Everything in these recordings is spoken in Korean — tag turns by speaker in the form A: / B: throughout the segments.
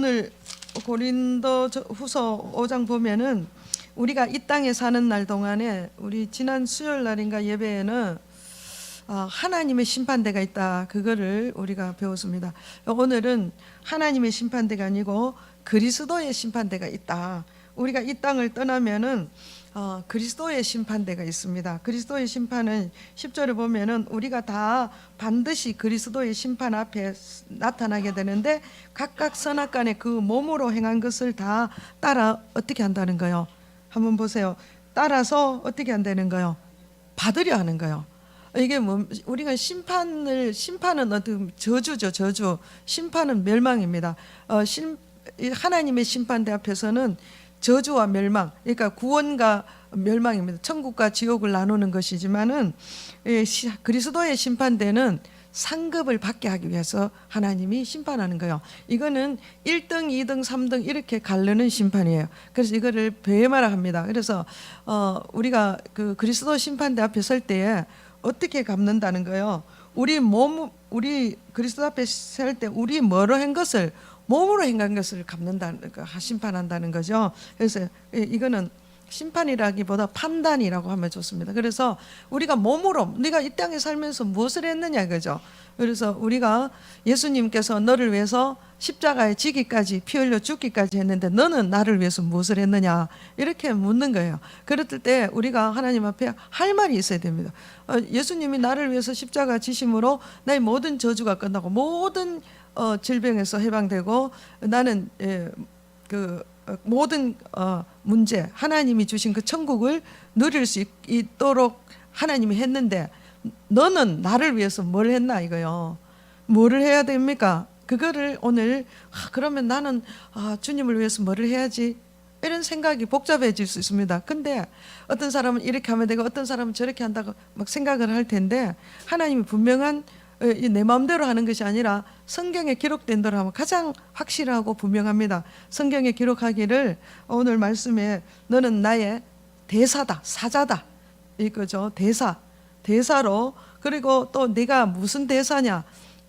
A: 오늘 고린도 후서 5장 보면은 우리가 이 땅에 사는 날 동안에 우리 지난 수요일 날인가 예배에는 하나님의 심판대가 있다, 그거를 우리가 배웠습니다. 오늘은 하나님의 심판대가 아니고 그리스도의 심판대가 있다. 우리가 이 땅을 떠나면은 그리스도의 심판대가 있습니다. 그리스도의 심판은 10절에 보면은 우리가 다 반드시 그리스도의 심판 앞에 나타나게 되는데 각각 선악간에 그 몸으로 행한 것을 다 따라 어떻게 한다는 거요? 한번 보세요. 따라서 어떻게 한다는 거요? 받으려 하는 거요. 이게 뭐 우리가 심판은 어떤 저주죠, 저주. 심판은 멸망입니다. 하나님의 심판대 앞에서는 저주와 멸망, 그러니까 구원과 멸망입니다. 천국과 지옥을 나누는 것이지만은 그리스도의 심판대는 상급을 받게 하기 위해서 하나님이 심판하는 거예요. 이거는 1등, 2등, 3등 이렇게 가르는 심판이에요. 그래서 이거를 베마라 합니다. 그래서 우리가 그 그리스도 심판대 앞에 설 때에 어떻게 갚는다는 거예요? 우리 그리스도 앞에 설 때 우리 뭐로 한 것을, 몸으로 행한 것을 갚는다는 거, 심판한다는 거죠. 그래서 이거는 심판이라기보다 판단이라고 하면 좋습니다. 그래서 우리가 몸으로 네가 이 땅에 살면서 무엇을 했느냐, 그죠? 그래서 우리가 예수님께서 너를 위해서 십자가에 지기까지, 피 흘려 죽기까지 했는데 너는 나를 위해서 무엇을 했느냐, 이렇게 묻는 거예요. 그럴 때 우리가 하나님 앞에 할 말이 있어야 됩니다. 예수님이 나를 위해서 십자가 지심으로 나의 모든 저주가 끝나고 모든 질병에서 해방되고 나는 그 모든 문제, 하나님이 주신 그 천국을 누릴 수 있도록 하나님이 했는데 너는 나를 위해서 뭘 했나, 이거요. 뭐를 해야 됩니까? 그거를 오늘 그러면 나는 주님을 위해서 뭐를 해야지, 이런 생각이 복잡해질 수 있습니다. 근데 어떤 사람은 이렇게 하면 되고 어떤 사람은 저렇게 한다고 막 생각을 할 텐데, 하나님이 분명한 내 마음대로 하는 것이 아니라 성경에 기록된 대로 하면 가장 확실하고 분명합니다. 성경에 기록하기를 오늘 말씀에 너는 나의 대사다, 사자다, 이거죠. 대사로. 그리고 또 네가 무슨 대사냐,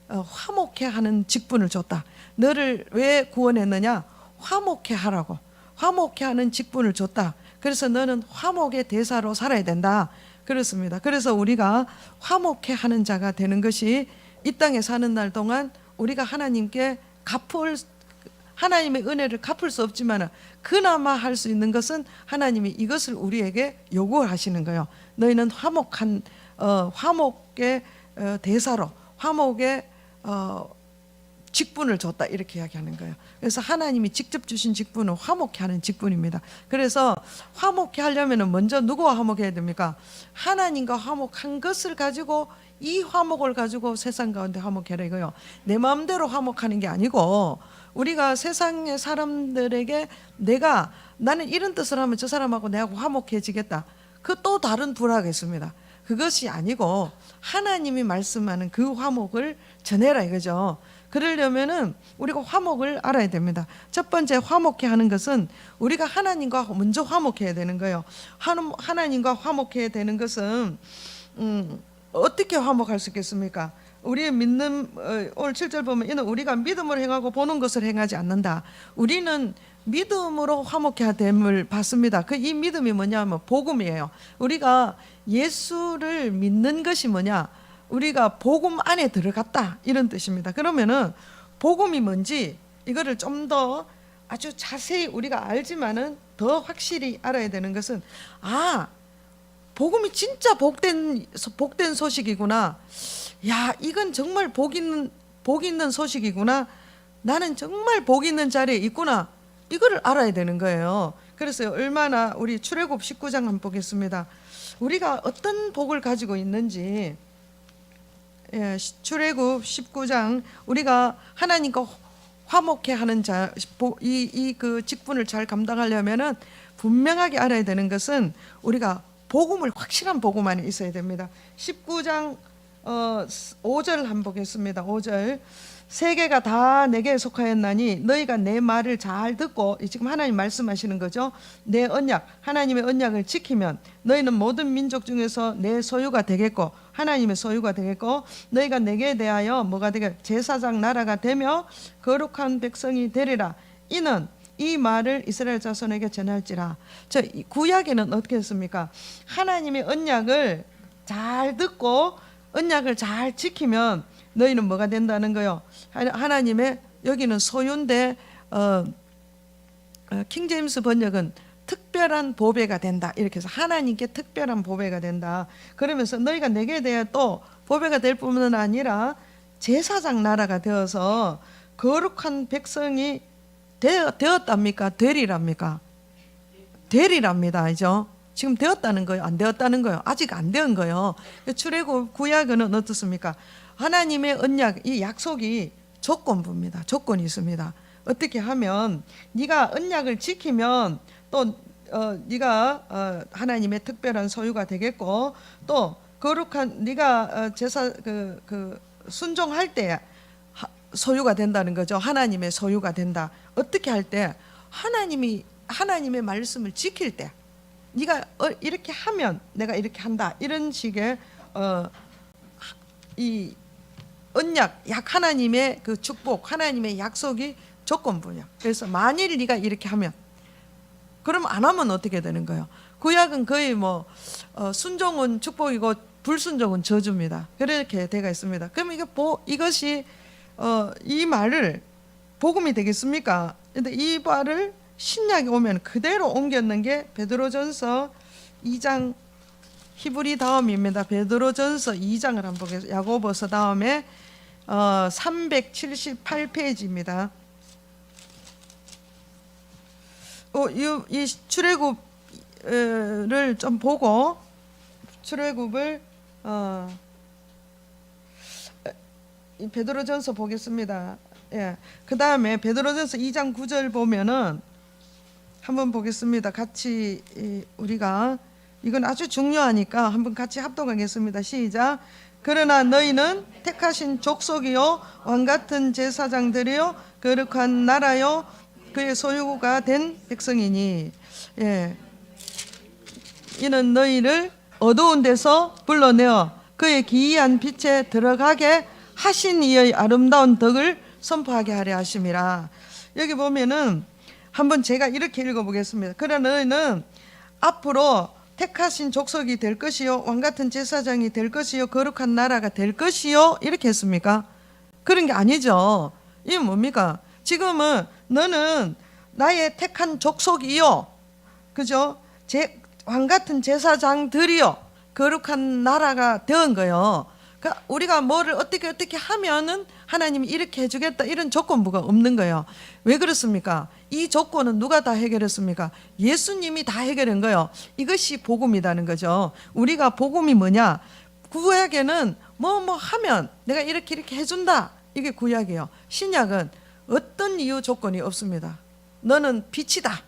A: 화목해 하는 직분을 줬다. 너를 왜 구원했느냐? 화목해 하라고, 화목해 하는 직분을 줬다. 그래서 너는 화목의 대사로 살아야 된다, 그렇습니다. 그래서 우리가 화목해 하는 자가 되는 것이 이 땅에 사는 날 동안 우리가 하나님께 하나님의 은혜를 갚을 수 없지만 그나마 할 수 있는 것은 하나님이 이것을 우리에게 요구하시는 거예요. 너희는 화목의 대사로, 화목의 직분을 줬다, 이렇게 이야기하는 거예요. 그래서 하나님이 직접 주신 직분은 화목해 하는 직분입니다. 그래서 화목해 하려면 먼저 누구와 화목해야 됩니까? 하나님과 화목한 것을 가지고, 이 화목을 가지고 세상 가운데 화목해라, 이거요. 내 마음대로 화목하는 게 아니고 우리가 세상의 사람들에게 나는 이런 뜻을 하면 저 사람하고 내가 화목해지겠다, 그 또 다른 불화겠습니다. 그것이 아니고 하나님이 말씀하는 그 화목을 전해라, 이거죠. 그러려면은 우리가 화목을 알아야 됩니다. 첫 번째, 화목해 하는 것은 우리가 하나님과 먼저 화목해야 되는 거예요. 하나님과 화목해야 되는 것은 어떻게 화목할 수 있겠습니까? 우리의 믿는, 오늘 7절 보면 이는 우리가 믿음으로 행하고 보는 것을 행하지 않는다. 우리는 믿음으로 화목해야 됨을 받습니다. 이 믿음이 뭐냐면 복음이에요. 우리가 예수를 믿는 것이 뭐냐? 우리가 복음 안에 들어갔다, 이런 뜻입니다. 그러면은 복음이 뭔지 이거를 좀 더 아주 자세히 우리가 알지만은 더 확실히 알아야 되는 것은, 복음이 진짜 복된 소식이구나. 야, 이건 정말 복 있는 소식이구나. 나는 정말 복 있는 자리에 있구나. 이거를 알아야 되는 거예요. 그래서 얼마나, 우리 출애굽 19장 한번 보겠습니다. 우리가 어떤 복을 가지고 있는지. 출애굽 19장, 우리가 하나님과 화목해 하는 자, 그 직분을 잘 감당하려면은 분명하게 알아야 되는 것은 우리가 복음을, 확실한 복음 안에 있어야 됩니다. 19장 5절 한번 보겠습니다. 5절. 세계가 다 내게 속하였나니 너희가 내 말을 잘 듣고, 지금 하나님 말씀하시는 거죠. 내 언약, 하나님의 언약을 지키면 너희는 모든 민족 중에서 내 소유가 되겠고 하나님의 소유가 되겠고 너희가 내게 대하여 뭐가 되게 제사장 나라가 되며 거룩한 백성이 되리라. 이는 이 말을 이스라엘 자손에게 전할지라. 저 구약에는 어떻게 했습니까? 하나님의 언약을 잘 듣고 언약을 잘 지키면 너희는 뭐가 된다는 거요? 하나님의 여기는 소유인데 킹제임스 번역은 특별한 보배가 된다 이렇게 해서 하나님께 특별한 보배가 된다. 그러면서 너희가 내게 대해 또 보배가 될 뿐만 아니라 제사장 나라가 되어서 거룩한 백성이 되었답니까? 되리랍니까? 되리랍니다. 이죠? 지금 되었다는 거예요? 안 되었다는 거예요? 아직 안 된 거예요. 출애굽 구약은 어떻습니까? 하나님의 언약, 이 약속이 조건부입니다. 조건이 있습니다. 어떻게 하면 네가 언약을 지키면 또 네가 하나님의 특별한 소유가 되겠고 또 거룩한 네가 제사 순종할 때 소유가 된다는 거죠. 하나님의 소유가 된다. 어떻게 할 때? 하나님의 말씀을 지킬 때. 네가 이렇게 하면 내가 이렇게 한다. 이런 식의 이 언약, 하나님의 그 축복, 하나님의 약속이 조건부냐. 그래서 만일 네가 이렇게 하면, 그럼 안 하면 어떻게 되는 거예요? 구약은 거의 뭐 순종은 축복이고 불순종은 저주입니다. 그렇게 되어 있습니다. 그럼 이것이 이 말을 복음이 되겠습니까? 근데 이 말을 신약에 오면 그대로 옮겼는 게 베드로전서 2장 히브리 다음입니다. 베드로전서 2장을 한번 보겠습니다. 야고보서 다음에 378페이지입니다. 이 출애굽을 좀 보고 출애굽을 이 베드로전서 보겠습니다. 예. 그 다음에 베드로전서 2장 9절 보면은 한번 보겠습니다. 같이 우리가 이건 아주 중요하니까 한번 같이 합독하겠습니다. 시작. 그러나 너희는 택하신 족속이요 왕같은 제사장들이요 거룩한 나라요 그의 소유가 된 백성이니 예. 이는 너희를 어두운 데서 불러내어 그의 기이한 빛에 들어가게 하신 이의 아름다운 덕을 선포하게 하려 하심이라. 여기 보면은 한번 제가 이렇게 읽어보겠습니다. 그러나 너희는 앞으로 택하신 족속이 될 것이요 왕같은 제사장이 될 것이요 거룩한 나라가 될 것이요 이렇게 했습니까? 그런 게 아니죠. 이게 뭡니까? 지금은 너는 나의 택한 족속이요, 그죠? 왕같은 제사장들이요 거룩한 나라가 된 거예요. 그러니까 우리가 뭐를 어떻게 하면은 하나님이 이렇게 해주겠다 이런 조건부가 없는 거예요. 왜 그렇습니까? 이 조건은 누가 다 해결했습니까? 예수님이 다 해결한 거예요. 이것이 복음이라는 거죠. 우리가 복음이 뭐냐? 구약에는 뭐 하면 내가 이렇게 해준다. 이게 구약이에요. 신약은 어떤 이유 조건이 없습니다. 너는 빛이다.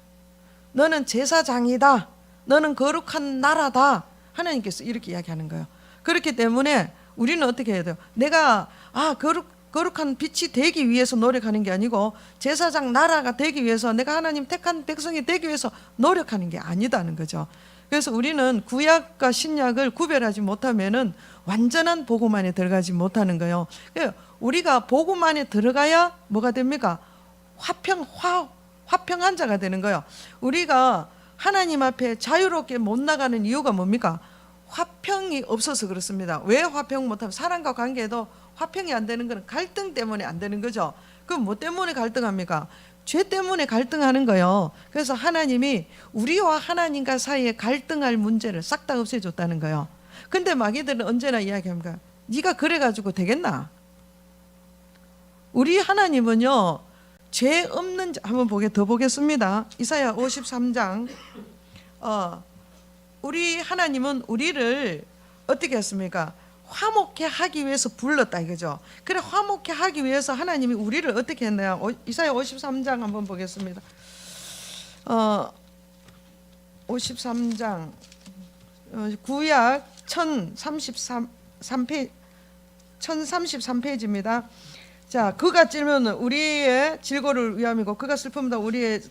A: 너는 제사장이다. 너는 거룩한 나라다. 하나님께서 이렇게 이야기하는 거예요. 그렇기 때문에 우리는 어떻게 해야 돼요? 내가 거룩한 빛이 되기 위해서 노력하는 게 아니고 제사장 나라가 되기 위해서 내가 하나님 택한 백성이 되기 위해서 노력하는 게 아니다는 거죠. 그래서 우리는 구약과 신약을 구별하지 못하면은 완전한 복음 안에 들어가지 못하는 거예요. 우리가 복음 안에 들어가야 뭐가 됩니까? 화평한 자가 되는 거예요. 우리가 하나님 앞에 자유롭게 못 나가는 이유가 뭡니까? 화평이 없어서 그렇습니다. 왜 화평 못하면 사람과 관계에도 화평이 안 되는 것은 갈등 때문에 안 되는 거죠. 그럼 뭐 때문에 갈등합니까? 죄 때문에 갈등하는 거예요. 그래서 하나님이 우리와 하나님과 사이에 갈등할 문제를 싹 다 없애줬다는 거예요. 근데 마귀들은 언제나 이야기합니다. 네가 그래가지고 되겠나? 우리 하나님은요 죄 없는 자 한번 더 보겠습니다. 이사야 53장 우리 하나님은 우리를 어떻게 했습니까? 화목해 하기 위해서 불렀다 이거죠. 그래 화목해 하기 위해서 하나님이 우리를 어떻게 했나요? 이사야 53장 한번 보겠습니다. 53장 구약 1033페이지입니다. 자, 그가 찔면 우리의 질고를 위함이고 그가 슬픔보다 우리의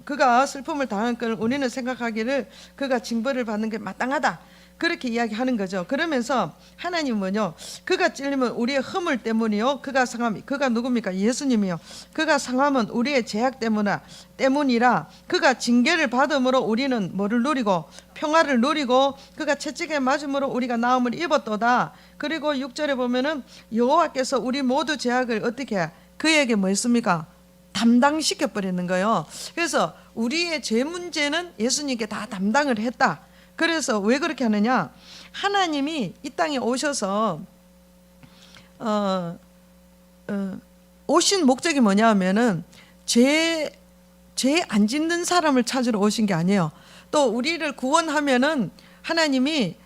A: 그가 슬픔을 당한 걸 우리는 생각하기를 그가 징벌을 받는 게 마땅하다. 그렇게 이야기하는 거죠. 그러면서 하나님 뭐요? 그가 찔리면 우리의 허물 때문이요. 그가 상함이 그가 누굽니까? 예수님이요. 그가 상함은 우리의 죄악 때문이라 그가 징계를 받음으로 우리는 뭐를 누리고 평화를 누리고 그가 채찍에 맞음으로 우리가 나음을 입었도다. 그리고 6절에 보면은 여호와께서 우리 모두 죄악을 어떻게 그에게 뭐 했습니까? 담당시켜 버리는 거예요. 그래서 우리의 죄 문제는 예수님께 다 담당을 했다. 그래서 왜 그렇게 하느냐? 하나님이 이 땅에 오셔서 오신 목적이 뭐냐 하면은 죄 안 짓는 사람을 찾으러 오신 게 아니에요. 또 우리를 구원하면은 하나님이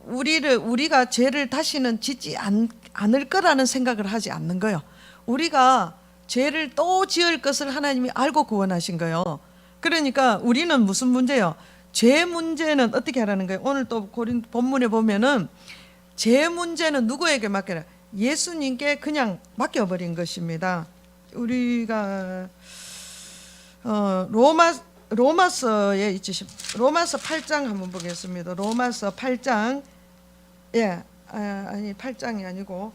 A: 우리가 죄를 다시는 짓지 않을 거라는 생각을 하지 않는 거예요. 우리가 죄를 또 지을 것을 하나님이 알고 구원하신 거예요. 그러니까 우리는 무슨 문제예요? 죄 문제는 어떻게 하라는 거예요? 오늘 또 고린도 본문에 보면은 죄 문제는 누구에게 맡겨라? 예수님께 그냥 맡겨버린 것입니다. 우리가 로마서에 있지, 로마서 8장 한번 보겠습니다. 로마서 8장, 아니 8장이 아니고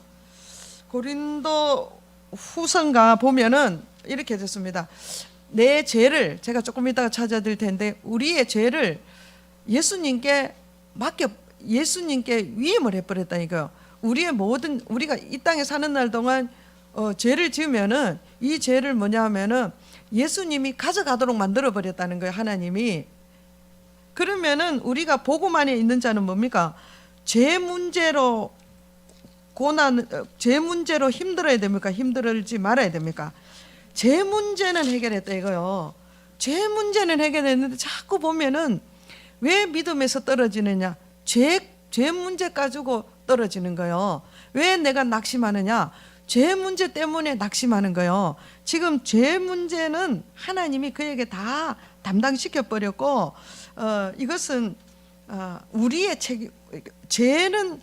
A: 고린도 후서인가 보면은 이렇게 됐습니다. 내 죄를 제가 조금 이따가 찾아드릴 텐데 우리의 죄를 예수님께 위임을 해버렸다 이거요. 우리의 모든 우리가 이 땅에 사는 날 동안 죄를 지으면은 이 죄를 뭐냐 하면은 예수님이 가져가도록 만들어 버렸다는 거예요. 하나님이. 그러면은 우리가 복음 안에 있는 자는 뭡니까? 죄 문제로 죄 문제로 힘들어야 됩니까? 힘들지 말아야 됩니까? 죄 문제는 해결했다 이거요. 죄 문제는 해결했는데 자꾸 보면은 왜 믿음에서 떨어지느냐? 죄 문제 가지고 떨어지는 거예요. 왜 내가 낙심하느냐? 죄 문제 때문에 낙심하는 거예요. 지금 죄 문제는 하나님이 그에게 다 담당시켜 버렸고 이것은 우리의 책임. 죄는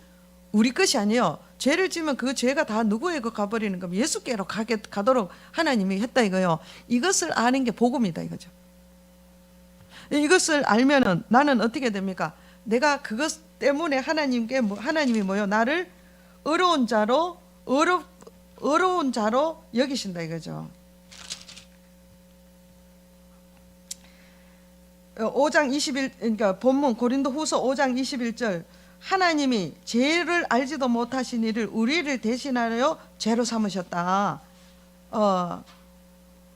A: 우리 것이 아니에요. 죄를 지으면 그 죄가 다 누구에게 가버리는 거면 예수께로 가도록 하나님이 했다 이거요. 이것을 아는 게 복음이다 이거죠. 이것을 알면은 나는 어떻게 됩니까? 내가 그것 때문에 하나님이 뭐요? 나를 어려운 자로 여기신다 이거죠. 5장 21 그러니까 본문 고린도후서 5장 21절 하나님이 죄를 알지도 못하신 이를 우리를 대신하여 죄로 삼으셨다.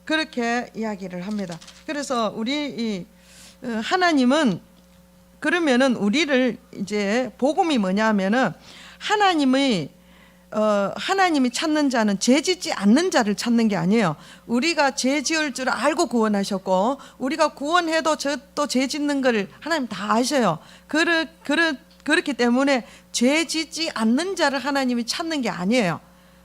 A: 그렇게 이야기를 합니다. 그래서 우리 하나님은 그러면은 우리를 이제 복음이 뭐냐면은 하나님이 찾는 자는 죄 짓지 않는 자를 찾는 게 아니에요. 우리가 죄 지을 줄 알고 구원하셨고 우리가 구원해도 또 죄 짓는 걸 하나님 다 아셔요. 그렇기 때문에 죄 짓지 않는 자를 하나님이 찾는 게 아니에요.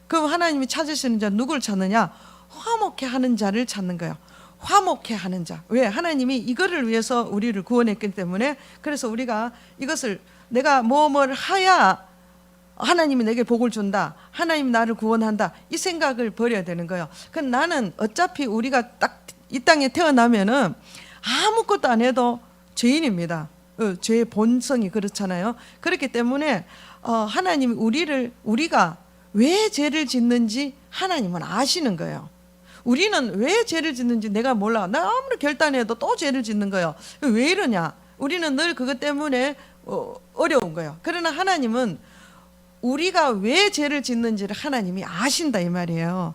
A: 그럼 하나님이 찾으시는 자 누구를 찾느냐? 화목해 하는 자를 찾는 거예요. 화목해 하는 자. 왜? 하나님이 이거를 위해서 우리를 구원했기 때문에. 그래서 우리가 이것을 내가 뭐뭘 하야 하나님이 내게 복을 준다, 하나님이 나를 구원한다, 이 생각을 버려야 되는 거예요. 그럼 나는 어차피 우리가 딱 이 땅에 태어나면은 아무것도 안 해도 죄인입니다. 죄의 본성이 그렇잖아요. 그렇기 때문에 하나님이 우리가 왜 죄를 짓는지 하나님은 아시는 거예요. 우리는 왜 죄를 짓는지 내가 몰라. 나 아무리 결단해도 또 죄를 짓는 거예요. 왜 이러냐? 우리는 늘 그것 때문에 어려운 거예요. 그러나 하나님은 우리가 왜 죄를 짓는지를 하나님이 아신다 이 말이에요.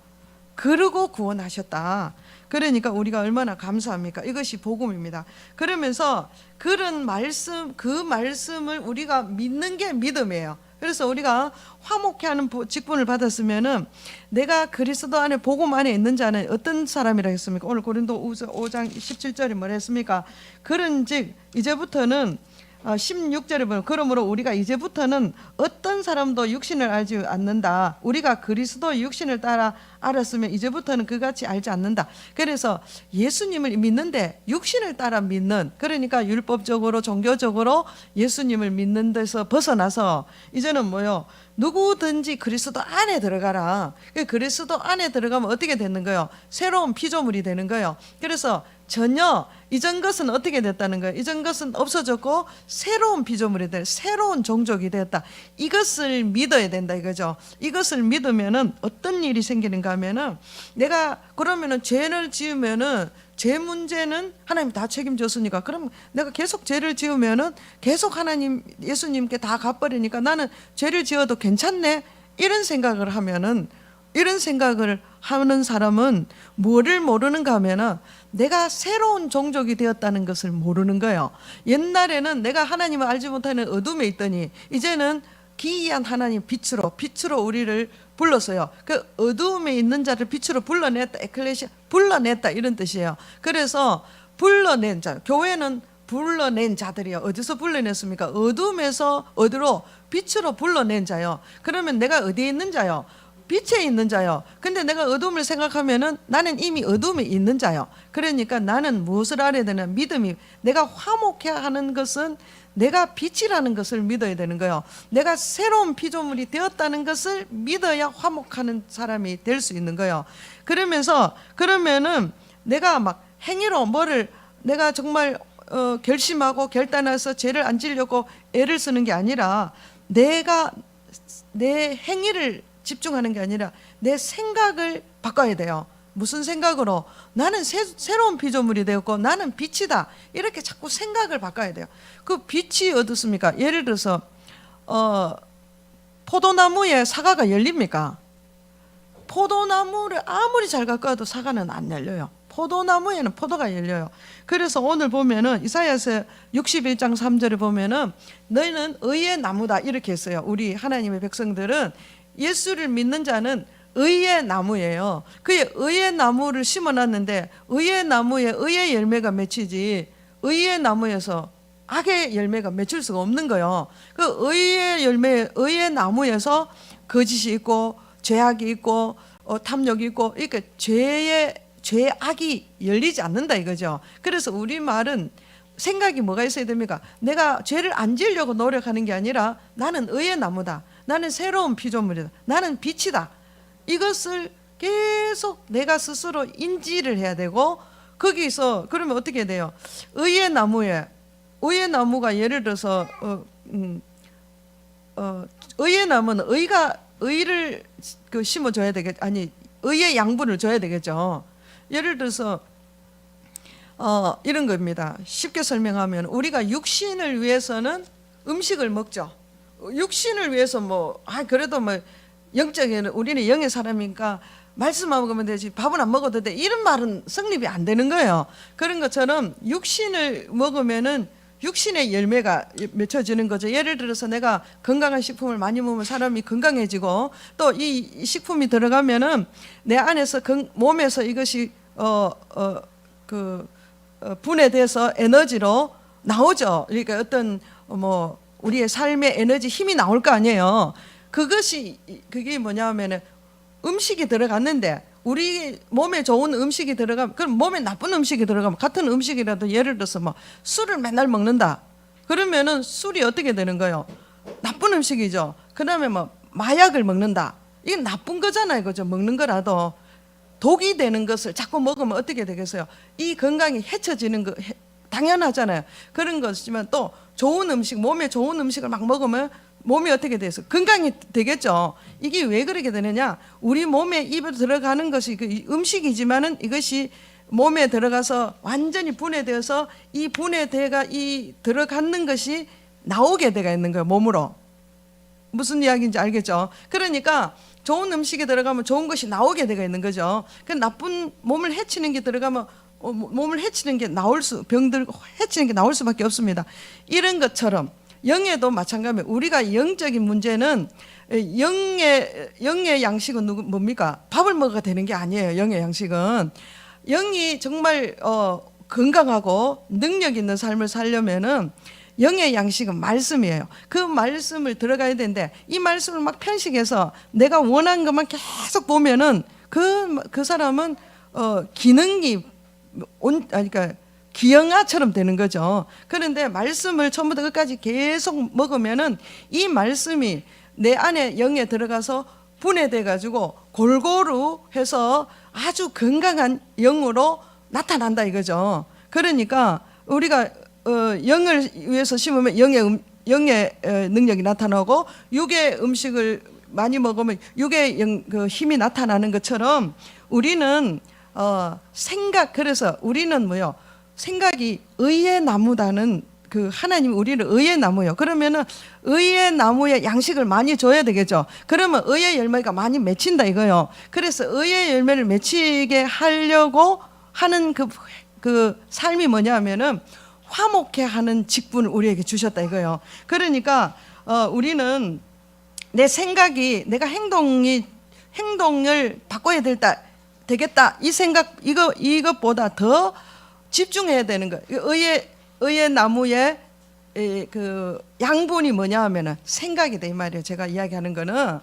A: 그러고 구원하셨다. 그러니까 우리가 얼마나 감사합니까? 이것이 복음입니다. 그러면서 그런 말씀, 그 말씀을 우리가 믿는 게 믿음이에요. 그래서 우리가 화목해하는 직분을 받았으면은 내가 그리스도 안에 복음 안에 있는 자는 어떤 사람이라 했습니까? 오늘 고린도후서 5장 17절에 뭐라 했습니까? 그런즉 이제부터는 16절에 보면 그러므로 우리가 이제부터는 어떤 사람도 육신을 알지 않는다. 우리가 그리스도 육신을 따라 알았으면 이제부터는 그같이 알지 않는다. 그래서 예수님을 믿는데 육신을 따라 믿는, 그러니까 율법적으로 종교적으로 예수님을 믿는 데서 벗어나서 이제는 뭐요? 누구든지 그리스도 안에 들어가라. 그리스도 안에 들어가면 어떻게 되는 거예요? 새로운 피조물이 되는 거예요. 그래서 전혀 이전 것은 어떻게 됐다는 거예요? 이전 것은 없어졌고 새로운 피조물이 될, 새로운 종족이 되었다. 이것을 믿어야 된다 이거죠. 이것을 믿으면은 어떤 일이 생기는가 하면은, 내가 그러면은 죄를 지으면은 죄 문제는 하나님 다 책임졌으니까, 그럼 내가 계속 죄를 지으면은 계속 하나님, 예수님께 다 갚버리니까 나는 죄를 지어도 괜찮네, 이런 생각을 하면은, 이런 생각을 하는 사람은 뭐를 모르는가 하면은 내가 새로운 종족이 되었다는 것을 모르는 거예요. 옛날에는 내가 하나님을 알지 못하는 어둠에 있더니 이제는 기이한 하나님 빛으로 우리를 불렀어요. 그 어둠에 있는 자를 빛으로 불러냈다, 에클레시아, 불러냈다, 이런 뜻이에요. 그래서 불러낸 자, 교회는 불러낸 자들이요. 어디서 불러냈습니까? 어둠에서 어디로? 빛으로 불러낸 자요. 그러면 내가 어디에 있는 자요? 빛에 있는 자요. 근데 내가 어둠을 생각하면은 나는 이미 어둠에 있는 자요. 그러니까 나는 무엇을 알아야 되냐? 믿음이, 내가 화목해야 하는 것은 내가 빛이라는 것을 믿어야 되는 거예요. 내가 새로운 피조물이 되었다는 것을 믿어야 화목하는 사람이 될 수 있는 거예요. 그러면은 내가 막 행위로 뭐를 내가 정말 결심하고 결단해서 죄를 안 지려고 애를 쓰는 게 아니라, 내가 내 행위를 집중하는 게 아니라 내 생각을 바꿔야 돼요. 무슨 생각으로? 나는 새로운 피조물이 되었고 나는 빛이다, 이렇게 자꾸 생각을 바꿔야 돼요. 그 빛이 어떻습니까? 예를 들어서 포도나무에 사과가 열립니까? 포도나무를 아무리 잘 가꿔도 사과는 안 열려요. 포도나무에는 포도가 열려요. 그래서 오늘 보면은 이사야서 61장 3절에 보면은 너희는 의의 나무다, 이렇게 했어요. 우리 하나님의 백성들은, 예수를 믿는 자는 의의 나무예요. 그 의의 나무를 심어놨는데 의의 나무에 의의 열매가 맺히지 의의 나무에서 악의 열매가 맺힐 수가 없는 거예요. 그 의의 열매, 의의 나무에서 거짓이 있고 죄악이 있고 탐욕이 있고, 그러니까 죄악이 열리지 않는다 이거죠. 그래서 우리 말은 생각이 뭐가 있어야 됩니까? 내가 죄를 안 지으려고 노력하는 게 아니라 나는 의의 나무다, 나는 새로운 피조물이다, 나는 빛이다, 이것을 계속 내가 스스로 인지를 해야 되고, 거기서 그러면 어떻게 돼요? 의의 나무가 예를 들어서 의의 나무는 의를 심어줘야 되겠, 아니 의의 양분을 줘야 되겠죠. 예를 들어서 이런 겁니다. 쉽게 설명하면 우리가 육신을 위해서는 음식을 먹죠. 육신을 위해서 그래도 영적인, 우리는 영의 사람이니까 말씀만 먹으면 되지 밥은 안 먹어도 돼, 이런 말은 성립이 안 되는 거예요. 그런 것처럼 육신을 먹으면은 육신의 열매가 맺혀지는 거죠. 예를 들어서 내가 건강한 식품을 많이 먹으면 사람이 건강해지고, 또 이 식품이 들어가면은 내 안에서 몸에서 이것이 분해돼서 에너지로 나오죠. 그러니까 어떤 우리의 삶의 에너지, 힘이 나올 거 아니에요. 그게 뭐냐면은 음식이 들어갔는데, 우리 몸에 좋은 음식이 들어가면, 그럼 몸에 나쁜 음식이 들어가면, 같은 음식이라도 예를 들어서 술을 맨날 먹는다, 그러면은 술이 어떻게 되는 거예요? 나쁜 음식이죠. 그 다음에 마약을 먹는다, 이게 나쁜 거잖아요, 그죠? 먹는 거라도 독이 되는 것을 자꾸 먹으면 어떻게 되겠어요? 이 건강이 해쳐지는 거 당연하잖아요. 그런 것이지만 또 좋은 음식, 몸에 좋은 음식을 막 먹으면 몸이 어떻게 돼서 건강이 되겠죠. 이게 왜 그렇게 되느냐? 우리 몸에 입에 들어가는 것이 그 음식이지만은 이것이 몸에 들어가서 완전히 분해되어서 이 분해대가 이 들어가는 것이 나오게 되가 있는 거예요, 몸으로. 무슨 이야기인지 알겠죠? 그러니까 좋은 음식이 들어가면 좋은 것이 나오게 되가 있는 거죠. 그 나쁜 몸을 해치는 게 들어가면 몸을 해치는 게 병들 해치는 게 나올 수밖에 없습니다. 이런 것처럼 영에도 마찬가지입니다. 우리가 영적인 문제는 영의 양식은 뭡니까? 밥을 먹어야 되는 게 아니에요. 영의 양식은 영이 정말 건강하고 능력 있는 삶을 살려면은 영의 양식은 말씀이에요. 그 말씀을 들어가야 되는데, 이 말씀을 막 편식해서 내가 원하는 것만 계속 보면은 그 사람은 기능이 그러니까 기영아처럼 되는 거죠. 그런데 말씀을 처음부터 끝까지 계속 먹으면은 이 말씀이 내 안에 영에 들어가서 분해돼 가지고 골고루 해서 아주 건강한 영으로 나타난다 이거죠. 그러니까 우리가 영을 위해서 심으면 영의 능력이 나타나고 육의 음식을 많이 먹으면 육의 그 힘이 나타나는 것처럼 우리는 생각, 그래서 우리는 뭐요? 생각이 의의 나무다는 그 하나님 우리를 의의 나무요. 그러면은 의의 나무에 양식을 많이 줘야 되겠죠. 그러면 의의 열매가 많이 맺힌다 이거요. 그래서 의의 열매를 맺히게 하려고 하는 그 삶이 뭐냐면은 화목해 하는 직분을 우리에게 주셨다 이거요. 그러니까 우리는 내 생각이 내가 행동을 바꿔야 되겠다 이 생각 이것보다 더 집중해야 되는 거예요. 의의 나무의 그 양분이 뭐냐 하면은 생각이다 이 말이에요. 제가 이야기하는 거는.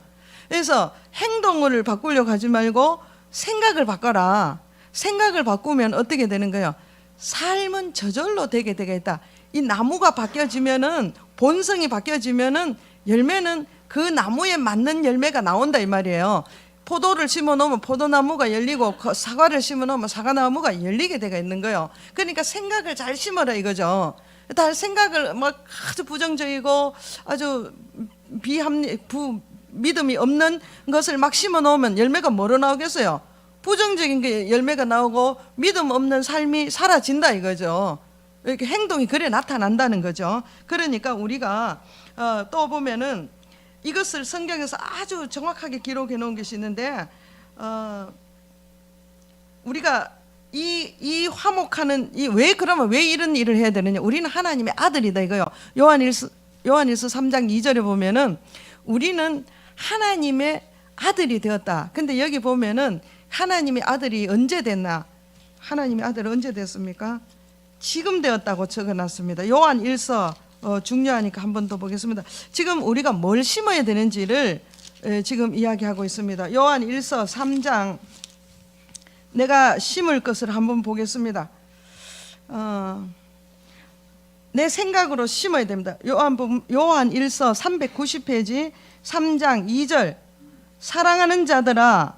A: 그래서 행동을 바꾸려고 하지 말고 생각을 바꿔라. 생각을 바꾸면 어떻게 되는 거예요? 삶은 저절로 되게 되겠다. 이 나무가 바뀌어지면은 본성이 바뀌어지면은 열매는 그 나무에 맞는 열매가 나온다 이 말이에요. 포도를 심어 놓으면 포도나무가 열리고 사과를 심어 놓으면 사과나무가 열리게 되어 있는 거예요. 그러니까 생각을 잘 심어라 이거죠. 다 생각을 막 아주 부정적이고 아주 믿음이 없는 것을 막 심어 놓으면 열매가 뭐로 나오겠어요? 부정적인 게 열매가 나오고 믿음 없는 삶이 사라진다 이거죠. 이렇게 행동이 그래 나타난다는 거죠. 그러니까 우리가 또 보면은 이것을 성경에서 아주 정확하게 기록해 놓은 것이 있는데 우리가 이 화목하는 그러면 왜 이런 일을 해야 되느냐? 우리는 하나님의 아들이다 이거요. 요한일서 3장 2절에 보면은 우리는 하나님의 아들이 되었다. 근데 여기 보면은 하나님의 아들이 언제 됐나? 하나님의 아들이 언제 됐습니까? 지금 되었다고 적어놨습니다. 요한일서 중요하니까 한 번 더 보겠습니다. 지금 우리가 뭘 심어야 되는지를 지금 이야기하고 있습니다. 요한일서 3장 내가 심을 것을 한번 보겠습니다. 내 생각으로 심어야 됩니다. 요한일서 390페이지 3장 2절 사랑하는 자들아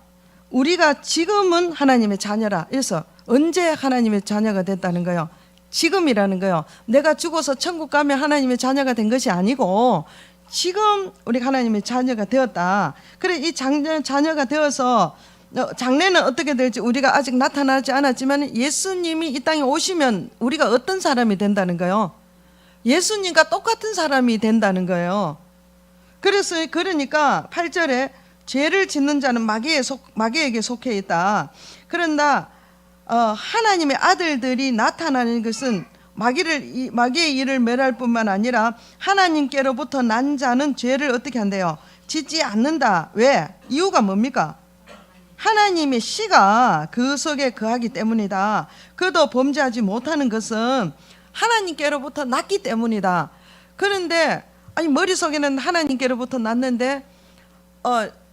A: 우리가 지금은 하나님의 자녀라. 그래서 언제 하나님의 자녀가 됐다는 거예요? 지금이라는 거예요. 내가 죽어서 천국 가면 하나님의 자녀가 된 것이 아니고 지금 우리가 하나님의 자녀가 되었다. 그래 이 자녀가 되어서 장래는 어떻게 될지 우리가 아직 나타나지 않았지만 예수님이 이 땅에 오시면 우리가 어떤 사람이 된다는 거예요? 예수님과 똑같은 사람이 된다는 거예요. 그러니까 8절에 죄를 짓는 자는 마귀에게 속해 있다. 그런다 하나님의 아들들이 나타나는 것은 마귀의 일을 멸할 뿐만 아니라 하나님께로부터 난 자는 죄를 어떻게 한대요? 짓지 않는다. 왜? 이유가 뭡니까? 하나님의 씨가 그 속에 거하기 때문이다. 그도 범죄하지 못하는 것은 하나님께로부터 났기 때문이다. 그런데 머릿속에는 하나님께로부터 났는데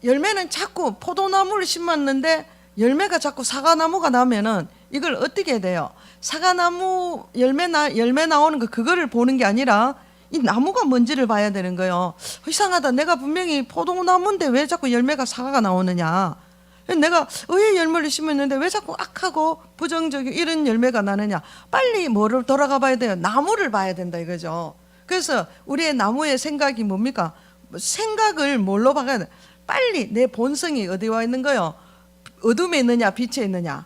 A: 열매는 자꾸 포도나무를 심었는데 열매가 자꾸 사과나무가 나면은 이걸 어떻게 해야 돼요? 사과나무 열매 나오는 거 그거를 보는 게 아니라 이 나무가 뭔지를 봐야 되는 거예요. 이상하다. 내가 분명히 포도나무인데 왜 자꾸 열매가 사과가 나오느냐? 내가 의의 열매를 심었는데 왜 자꾸 악하고 부정적이고 이런 열매가 나느냐? 빨리 뭐를 돌아가 봐야 돼요? 나무를 봐야 된다 이거죠. 그래서 우리의 나무의 생각이 뭡니까? 생각을 뭘로 봐야 돼? 빨리 내 본성이 어디 와 있는 거요? 어둠에 있느냐 빛에 있느냐?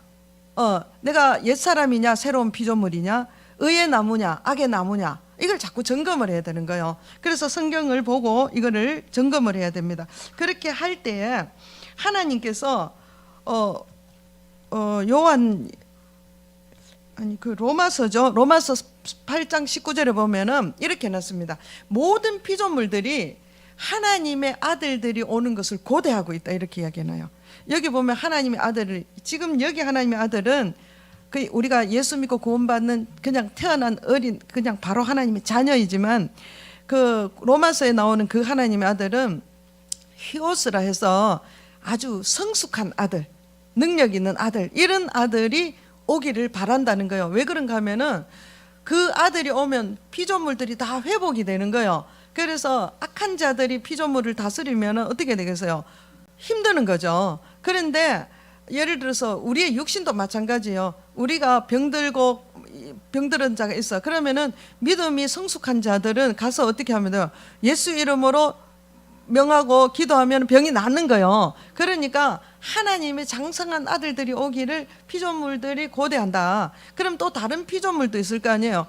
A: 내가 옛사람이냐 새로운 피조물이냐? 의의 나무냐 악의 나무냐? 이걸 자꾸 점검을 해야 되는 거예요. 그래서 성경을 보고 이거를 점검을 해야 됩니다. 그렇게 할 때에 하나님께서 로마서죠. 로마서 8장 19절에 보면은 이렇게 해놨습니다. 모든 피조물들이 하나님의 아들들이 오는 것을 고대하고 있다 이렇게 이야기해놔요. 여기 보면 하나님의 아들을 지금 여기 하나님의 아들은 우리가 예수 믿고 구원받는 그냥 태어난 그냥 바로 하나님의 자녀이지만 그 로마서에 나오는 그 하나님의 아들은 히오스라 해서 아주 성숙한 아들, 능력 있는 아들, 이런 아들이 오기를 바란다는 거예요. 왜 그런가 하면은 그 아들이 오면 피조물들이 다 회복이 되는 거예요. 그래서 악한 자들이 피조물을 다스리면 어떻게 되겠어요? 힘드는 거죠. 그런데 예를 들어서 우리의 육신도 마찬가지예요. 우리가 병들은 자가 있어. 그러면은 믿음이 성숙한 자들은 가서 어떻게 하면 돼요? 예수 이름으로 명하고 기도하면 병이 낫는 거예요. 그러니까 하나님의 장성한 아들들이 오기를 피조물들이 고대한다. 그럼 또 다른 피조물도 있을 거 아니에요.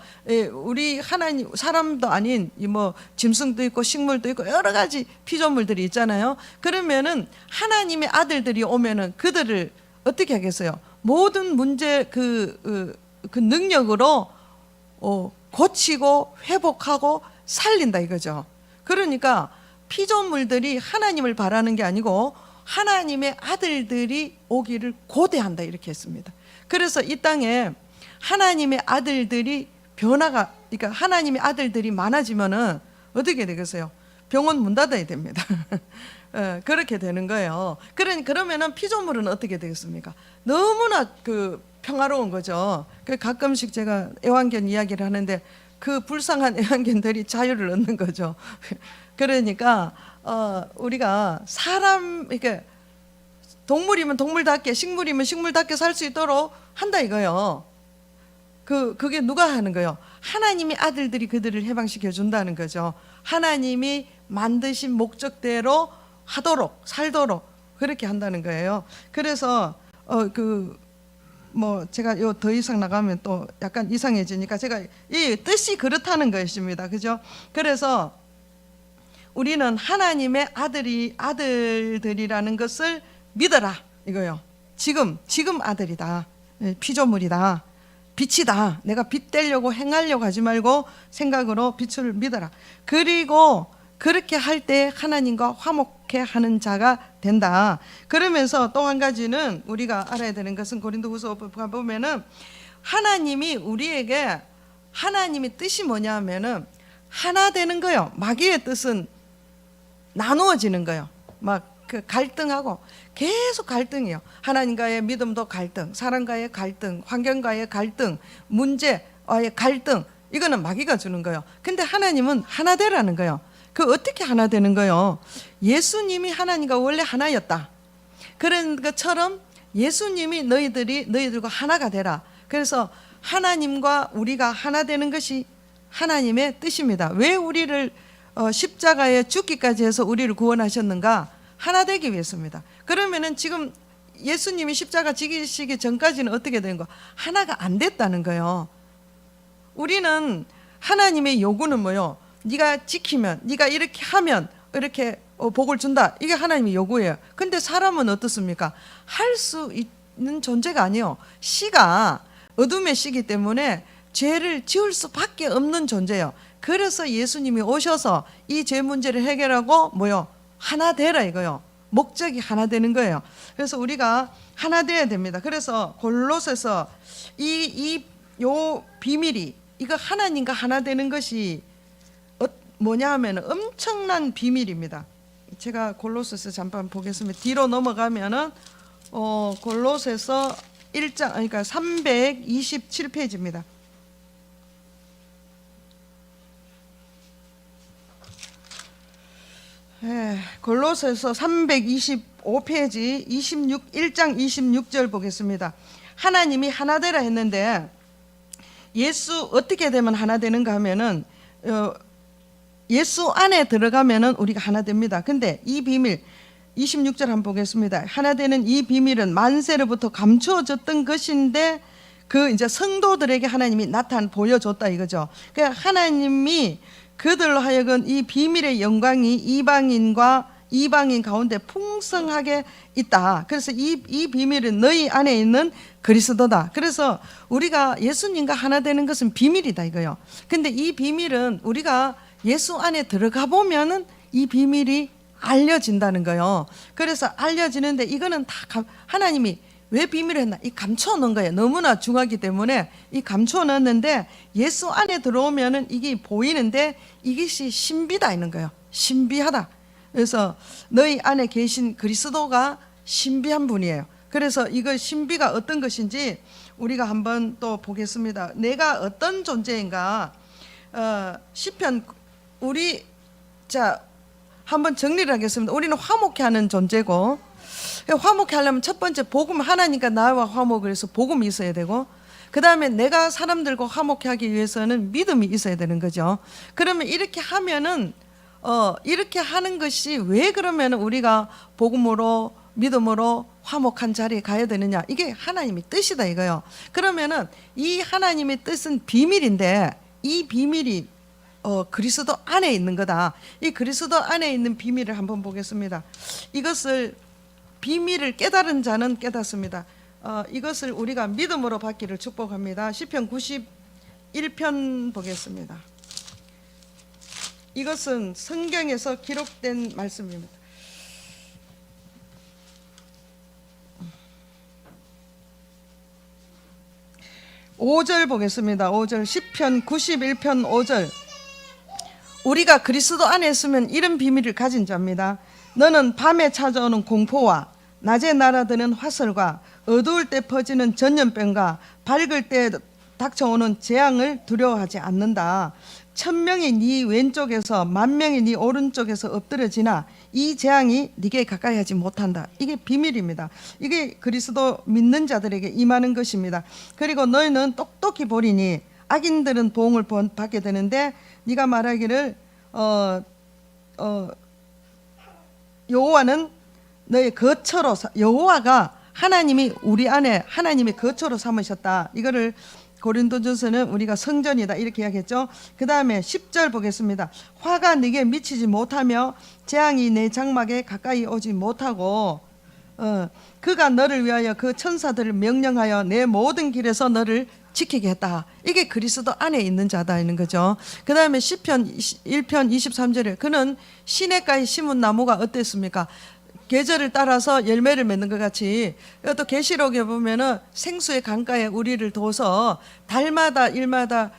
A: 우리 하나님 사람도 아닌 뭐 짐승도 있고 식물도 있고 여러 가지 피조물들이 있잖아요. 그러면은 하나님의 아들들이 오면은 그들을 어떻게 하겠어요? 모든 문제 그 능력으로 고치고 회복하고 살린다 이거죠. 그러니까 피조물들이 하나님을 바라는 게 아니고 하나님의 아들들이 오기를 고대한다 이렇게 했습니다. 그래서 이 땅에 하나님의 아들들이 그러니까 하나님의 아들들이 많아지면은 어떻게 되겠어요? 병원 문 닫아야 됩니다. 그렇게 되는 거예요. 그러면은 피조물은 어떻게 되겠습니까? 너무나 평화로운 거죠. 가끔씩 제가 애완견 이야기를 하는데 그 불쌍한 애완견들이 자유를 얻는 거죠. 그러니까 우리가 이렇게 동물이면 동물답게, 식물이면 식물답게 살 수 있도록 한다 이거요. 그게 누가 하는 거예요? 하나님의 아들들이 그들을 해방시켜 준다는 거죠. 하나님이 만드신 목적대로 하도록 살도록 그렇게 한다는 거예요. 그래서 제가 더 이상 나가면 또 약간 이상해지니까 제가 이 뜻이 그렇다는 것입니다. 그죠? 그래서 우리는 하나님의 아들들이라는 것을 믿어라 이거요. 지금 아들이다. 피조물이다. 빛이다. 내가 빛 되려고 행하려고 하지 말고 생각으로 빛을 믿어라. 그리고 그렇게 할 때 하나님과 화목해 하는 자가 된다. 그러면서 또 한 가지는 우리가 알아야 되는 것은 고린도후서 보면은 하나님이 우리에게 하나님의 뜻이 뭐냐 하면은 하나 되는 거예요. 마귀의 뜻은 나누어지는 거예요. 갈등하고 계속 갈등이에요. 하나님과의 믿음도 갈등, 사람과의 갈등, 환경과의 갈등, 문제와의 갈등. 이거는 마귀가 주는 거예요. 근데 하나님은 하나 되라는 거예요. 어떻게 하나 되는 거예요? 예수님이 하나님과 원래 하나였다. 그런 것처럼 예수님이 너희들과 하나가 되라. 그래서 하나님과 우리가 하나 되는 것이 하나님의 뜻입니다. 왜 우리를 십자가에 죽기까지 해서 우리를 구원하셨는가? 하나 되기 위해서입니다. 그러면은 지금 예수님이 십자가 지기시기 전까지는 어떻게 된 거? 하나가 안 됐다는 거예요. 우리는 하나님의 요구는 뭐요? 네가 지키면, 네가 이렇게 하면 이렇게 복을 준다. 이게 하나님의 요구예요. 근데 사람은 어떻습니까? 할 수 있는 존재가 아니에요. 씨가 어둠의 씨기 때문에 죄를 지을 수밖에 없는 존재예요. 그래서 예수님이 오셔서 이 죄 문제를 해결하고 하나 되라 이거요. 목적이 하나 되는 거예요. 그래서 우리가 하나 돼야 됩니다. 그래서 골로새서 요 비밀이 이거 하나님과 하나 되는 것이 뭐냐 하면 엄청난 비밀입니다. 제가 골로새서 잠깐 보겠습니다. 뒤로 넘어가면은 골로새서 1장 그러니까 327페이지입니다. 골로새서 325페이지 1장 26절 보겠습니다. 하나님이 하나 되라 했는데 예수 어떻게 되면 하나 되는가 하면은 예수 안에 들어가면은 우리가 하나 됩니다. 근데 이 비밀 26절 한번 보겠습니다. 하나 되는 이 비밀은 만세로부터 감추어졌던 것인데 이제 성도들에게 하나님이 보여줬다 이거죠. 그러니까 하나님이 그들로 하여금 이 비밀의 영광이 이방인 가운데 풍성하게 있다. 그래서 이 비밀은 너희 안에 있는 그리스도다. 그래서 우리가 예수님과 하나 되는 것은 비밀이다 이거요. 근데 이 비밀은 우리가 예수 안에 들어가 보면은 이 비밀이 알려진다는 거예요. 그래서 알려지는데 이거는 다 하나님이 왜 비밀을 했나? 이 감춰 놓은 거예요. 너무나 중하기 때문에 이 감춰 놓았는데 예수 안에 들어오면은 이게 보이는데 이것이 신비다 있는 거예요. 신비하다. 그래서 너희 안에 계신 그리스도가 신비한 분이에요. 그래서 이거 신비가 어떤 것인지 우리가 한번 또 보겠습니다. 내가 어떤 존재인가? 시편 한번 정리를 하겠습니다. 우리는 화목해 하는 존재고 화목해 하려면 첫 번째 복음, 하나님과 나와 화목을 해서 복음이 있어야 되고, 그 다음에 내가 사람들과 화목해 하기 위해서는 믿음이 있어야 되는 거죠. 그러면 이렇게 하면은 이렇게 하는 것이 왜 그러면 우리가 복음으로 믿음으로 화목한 자리에 가야 되느냐, 이게 하나님의 뜻이다 이거요. 그러면은 이 하나님의 뜻은 비밀인데 이 비밀이 그리스도 안에 있는 거다. 이 그리스도 안에 있는 비밀을 한번 보겠습니다. 이것을 비밀을 깨달은 자는 깨닫습니다. 이것을 우리가 믿음으로 받기를 축복합니다. 시편 91편 보겠습니다. 이것은 성경에서 기록된 말씀입니다. 5절 보겠습니다. 5절, 시편 91편 5절. 우리가 그리스도 안에 있으면 이런 비밀을 가진 자입니다. 너는 밤에 찾아오는 공포와 낮에 날아드는 화살과 어두울 때 퍼지는 전염병과 밝을 때 닥쳐오는 재앙을 두려워하지 않는다. 1000명이 네 왼쪽에서 10,000명이 네 오른쪽에서 엎드려지나 이 재앙이 네게 가까이 하지 못한다. 이게 비밀입니다. 이게 그리스도 믿는 자들에게 임하는 것입니다. 그리고 너희는 똑똑히 보리니 악인들은 보응을 받게 되는데 네가 말하기를 여호와는 너의 거처로, 여호와가 하나님이 우리 안에 하나님의 거처로 삼으셨다. 이거를 고린도전서는 우리가 성전이다 이렇게 이야기했죠. 그 다음에 10절 보겠습니다. 화가 네게 미치지 못하며 재앙이 내 장막에 가까이 오지 못하고 그가 너를 위하여 그 천사들을 명령하여 내 모든 길에서 너를 지키게 했다. 이게 그리스도 안에 있는 자다 있는 거죠. 그 다음에 시편 1편 23절에 그는 시냇가에 심은 나무가 어땠습니까? 계절을 따라서 열매를 맺는 것 같이, 또 계시록에 보면은 생수의 강가에 우리를 둬서 달마다 일마다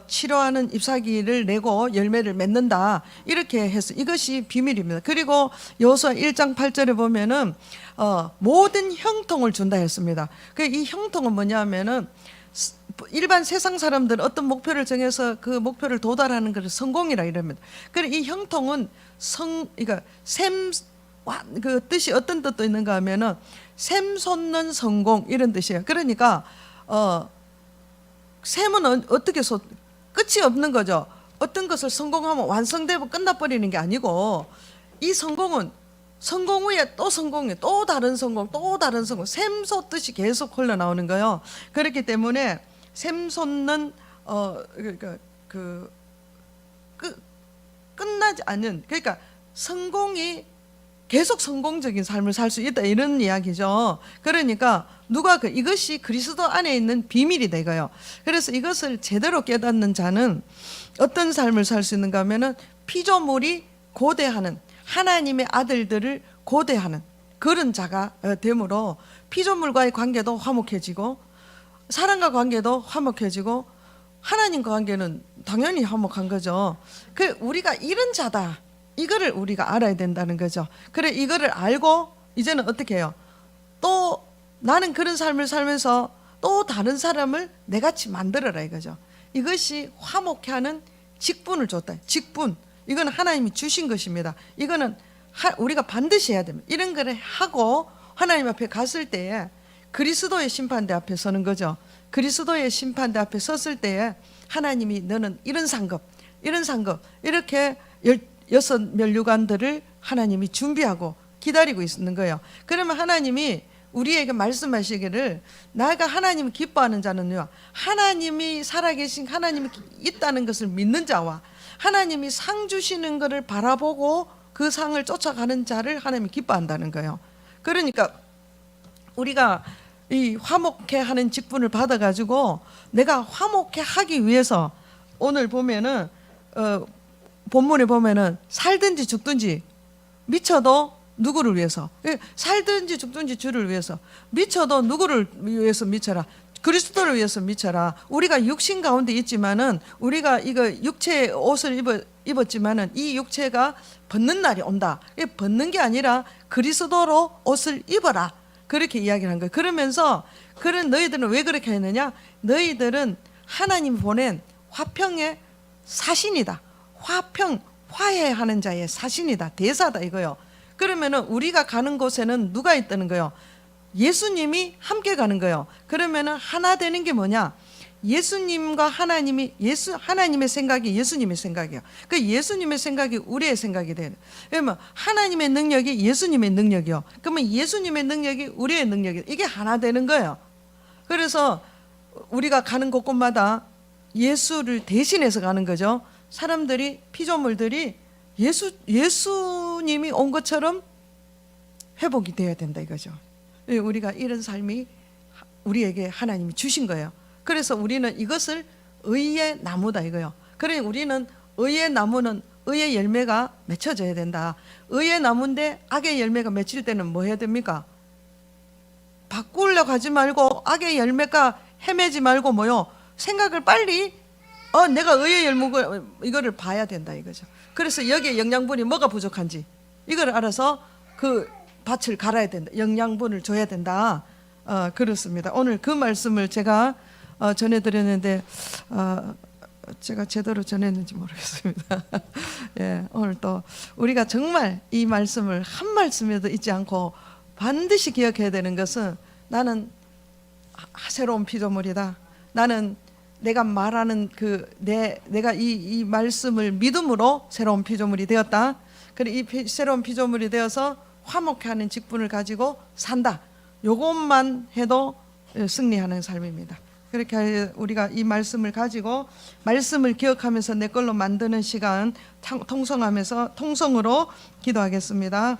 A: 치료하는 잎사귀를 내고 열매를 맺는다 이렇게 해서 이것이 비밀입니다. 그리고 여호수아 1장 8절에 보면은 모든 형통을 준다 했습니다. 이 형통은 뭐냐면은 일반 세상 사람들은 어떤 목표를 정해서 그 목표를 도달하는 것을 성공이라 이럽니다. 그리고 이 형통은 그러니까 그 뜻이 어떤 뜻도 있는가 하면은 샘 솟는 성공 이런 뜻이에요. 그러니까 샘은 어떻게 끝이 없는 거죠. 어떤 것을 성공하면 완성되고 끝나버리는 게 아니고 이 성공은 성공 후에 또 성공이 또 다른 성공 또 다른 성공 샘 솟듯이 계속 흘러나오는 거예요. 그렇기 때문에 샘 솟는 끝나지 않는, 그러니까 성공이 계속 성공적인 삶을 살 수 있다 이런 이야기죠. 그러니까 이것이 그리스도 안에 있는 비밀이다 이거요. 그래서 이것을 제대로 깨닫는 자는 어떤 삶을 살 수 있는가 하면은 피조물이 고대하는 하나님의 아들들을 고대하는 그런 자가 되므로 피조물과의 관계도 화목해지고 사람과 관계도 화목해지고 하나님과 관계는 당연히 화목한 거죠. 우리가 이런 자다. 이거를 우리가 알아야 된다는 거죠. 그래 이거를 알고 이제는 어떻게 해요? 또 나는 그런 삶을 살면서 또 다른 사람을 내같이 만들어라 이거죠. 이것이 화목해 하는 직분을 줬다. 직분. 이거는 하나님이 주신 것입니다. 이거는 우리가 반드시 해야 됩니다. 이런 거를 하고 하나님 앞에 갔을 때에 그리스도의 심판대 앞에 서는 거죠. 그리스도의 심판대 앞에 섰을 때에 하나님이 너는 이런 상급 이렇게 6 면류관들을 하나님이 준비하고 기다리고 있는 거예요. 그러면 하나님이 우리에게 말씀하시기를 나가 하나님을 기뻐하는 자는요, 하나님이 살아계신 하나님이 있다는 것을 믿는 자와 하나님이 상 주시는 것을 바라보고 그 상을 쫓아가는 자를 하나님이 기뻐한다는 거예요. 그러니까 우리가 이 화목해 하는 직분을 받아가지고 내가 화목해 하기 위해서 오늘 보면은 본문에 보면은 살든지 죽든지 미쳐도 누구를 위해서, 살든지 죽든지 주를 위해서, 미쳐도 누구를 위해서 미쳐라, 그리스도를 위해서 미쳐라. 우리가 육신 가운데 있지만은 우리가 이거 육체의 옷을 입었지만은 이 육체가 벗는 날이 온다. 벗는 게 아니라 그리스도로 옷을 입어라. 그렇게 이야기를 한 거예요. 그러면서 그런 너희들은 왜 그렇게 했느냐? 너희들은 하나님 보낸 화평의 사신이다. 화해하는 자의 사신이다. 대사다 이거요. 그러면은 우리가 가는 곳에는 누가 있다는 거예요? 예수님이 함께 가는 거예요. 그러면은 하나 되는 게 뭐냐? 예수님과 하나님의 생각이 예수님의 생각이에요. 그 예수님의 생각이 우리의 생각이 돼요. 그러면 하나님의 능력이 예수님의 능력이요. 그러면 예수님의 능력이 우리의 능력이에요. 이게 하나 되는 거예요. 그래서 우리가 가는 곳곳마다 예수를 대신해서 가는 거죠. 사람들이, 피조물들이 예수님이 온 것처럼 회복이 되어야 된다 이거죠. 우리가 이런 삶이 우리에게 하나님이 주신 거예요. 그래서 우리는 이것을 의의 나무다 이거요. 그러니 우리는 의의 나무는 의의 열매가 맺혀져야 된다. 의의 나무인데 악의 열매가 맺힐 때는 뭐 해야 됩니까? 바꾸려고 하지 말고 악의 열매가 헤매지 말고 뭐요? 생각을 빨리 내가 의의 열매를 이거를 봐야 된다 이거죠. 그래서 여기에 영양분이 뭐가 부족한지 이걸 알아서 그 밭을 갈아야 된다. 영양분을 줘야 된다. 그렇습니다. 오늘 그 말씀을 제가 전해드렸는데 제가 제대로 전했는지 모르겠습니다. 예, 오늘 또 우리가 정말 이 말씀을 한 말씀에도 잊지 않고 반드시 기억해야 되는 것은 나는 새로운 피조물이다. 나는 내가 말하는 내가 이 말씀을 믿음으로 새로운 피조물이 되었다. 그리고 이 새로운 피조물이 되어서 화목하는 직분을 가지고 산다. 요것만 해도 승리하는 삶입니다. 그렇게 우리가 이 말씀을 가지고 말씀을 기억하면서 내 걸로 만드는 시간 통성으로 기도하겠습니다.